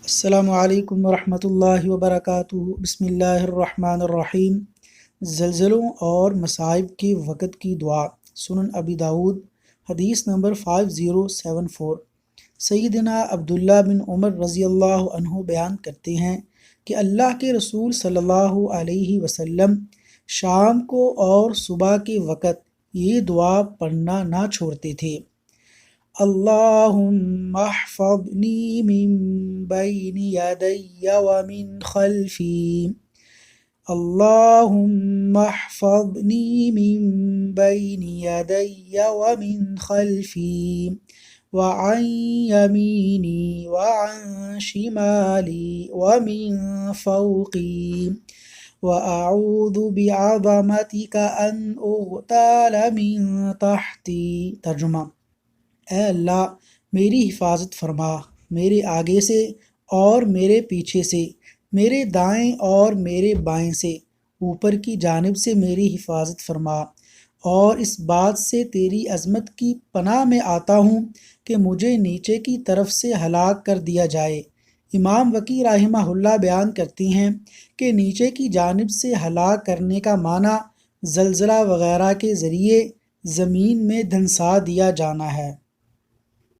السلام علیکم ورحمۃ اللہ وبرکاتہ۔ بسم اللہ الرحمن الرحیم۔ زلزلوں اور مصائب کے وقت کی دعا، سنن ابی داود، حدیث نمبر 5074۔ سیدنا عبداللہ بن عمر رضی اللہ عنہ بیان کرتے ہیں کہ اللہ کے رسول صلی اللہ علیہ وسلم شام کو اور صبح کے وقت یہ دعا پڑھنا نہ چھوڑتے تھے: اللہم احفظنی من بین یدی ومن خلفی، اللہم احفظنی من بین یدی ومن خلفی وعن یمینی وعن شمالی ومن فوقی وَأَعُوذُ بِعَظَمَتِكَ أَنْ أُغْتَالَ مِنْ تَحْتِي۔ ترجمہ: اے اللہ میری حفاظت فرما، میرے آگے سے اور میرے پیچھے سے، میرے دائیں اور میرے بائیں سے، اوپر کی جانب سے میری حفاظت فرما، اور اس بات سے تیری عظمت کی پناہ میں آتا ہوں کہ مجھے نیچے کی طرف سے ہلاک کر دیا جائے۔ امام وقی رحمہ اللہ بیان کرتی ہیں کہ نیچے کی جانب سے ہلاک کرنے کا معنی زلزلہ وغیرہ کے ذریعے زمین میں دھنسا دیا جانا ہے۔